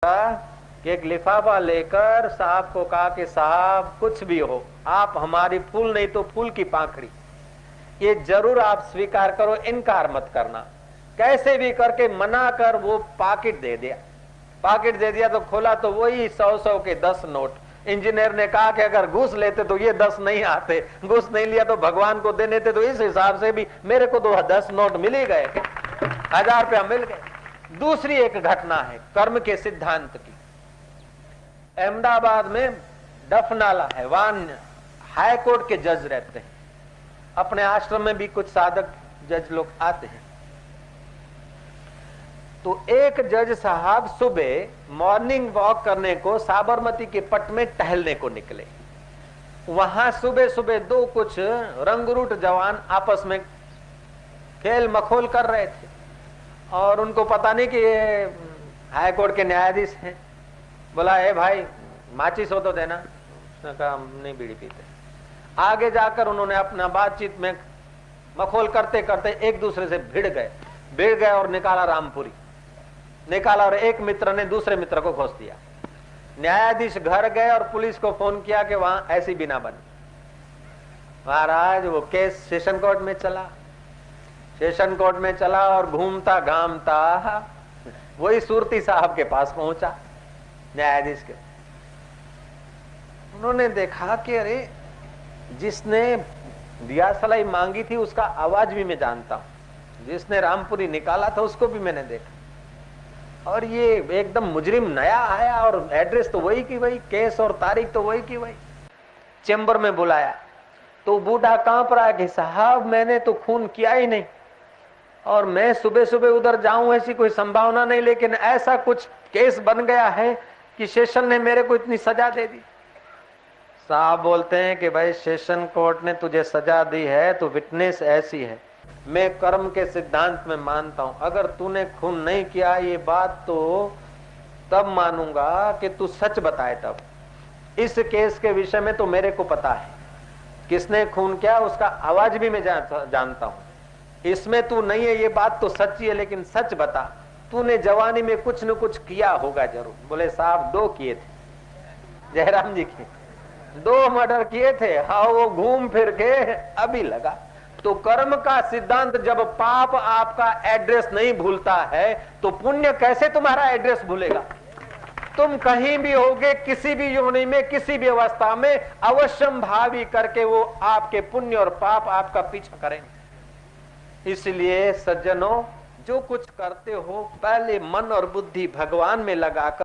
था कि एक लिफाफा लेकर साहब को कहा कि साहब कुछ भी हो, आप हमारी फूल नहीं तो फूल की पाखड़ी, ये जरूर आप स्वीकार करो, इनकार मत करना। कैसे भी करके मना कर वो पाकिट दे दिया। पाकिट दे दिया तो खोला तो वही 100-100 के 10 नोट। इंजीनियर ने कहा कि अगर घूस लेते तो ये 10 नहीं आते, घूस नहीं लिया तो भगवान को देने थे, तो इस हिसाब से भी मेरे को तो 10 नोट मिल ही गए, 1000 रुपया मिल गए। दूसरी एक घटना है कर्म के सिद्धांत की। अहमदाबाद में डफनाला है, वहां हाई कोर्ट के जज रहते हैं। अपने आश्रम में भी कुछ साधक जज लोग आते हैं। तो एक जज साहब सुबह मॉर्निंग वॉक करने को साबरमती के पट में टहलने को निकले। वहां सुबह सुबह दो कुछ रंगरूट जवान आपस में खेल मखोल कर रहे थे और उनको पता नहीं कि ये हाई कोर्ट के न्यायाधीश हैं। बोला ए भाई माचिस हो तो देना। उसने कहा हम नहीं बीड़ी पीते। आगे जाकर उन्होंने अपना बातचीत में मखोल करते करते एक दूसरे से भिड़ गए और निकाला रामपुरी निकाला, और एक मित्र ने दूसरे मित्र को घोंस दिया। न्यायाधीश घर गए और पुलिस को फोन किया कि वहां ऐसी बिना बनी। महाराज वो केस सेशन कोर्ट में चला, सेशन कोर्ट में चला और घूमता घामता वही सूरती साहब के पास पहुंचा, न्यायाधीश के। उन्होंने देखा कि अरे जिसने दिया सलाई मांगी थी उसका आवाज भी मैं जानता हूं, जिसने रामपुरी निकाला था उसको भी मैंने देखा, और ये एकदम मुजरिम नया आया और एड्रेस तो वही की वही, केस और तारीख तो वही की वही। चेंबर में बुलाया तो बूढ़ा कांप रहा है कि साहब मैंने तो खून किया ही नहीं और मैं सुबह सुबह उधर जाऊं ऐसी कोई संभावना नहीं, लेकिन ऐसा कुछ केस बन गया है कि सेशन ने मेरे को इतनी सजा दे दी। साहब बोलते हैं कि भाई सेशन कोर्ट ने तुझे सजा दी है तो विटनेस ऐसी है, मैं कर्म के सिद्धांत में मानता हूं, अगर तूने खून नहीं किया ये बात तो तब मानूंगा कि तू सच बताए तब। इस केस के विषय में तो मेरे को पता है किसने खून किया, उसका आवाज भी मैं जानता हूं। इसमें तू नहीं है ये बात तो सच्ची है, लेकिन सच बता, तूने जवानी में कुछ न कुछ किया होगा जरूर। बोले साहब 2 किए थे, जयराम जी के 2 मर्डर किए थे। हाँ वो घूम फिर के अभी लगा। तो कर्म का सिद्धांत, जब पाप आपका एड्रेस नहीं भूलता है तो पुण्य कैसे तुम्हारा एड्रेस भूलेगा। तुम कहीं भी होगे, किसी भी योनि में, किसी भी अवस्था में, अवश्यम भावी करके वो आपके पुण्य और पाप आपका पीछा करेंगे। इसलिए सज्जनों, जो कुछ करते हो पहले मन और बुद्धि भगवान में लगाकर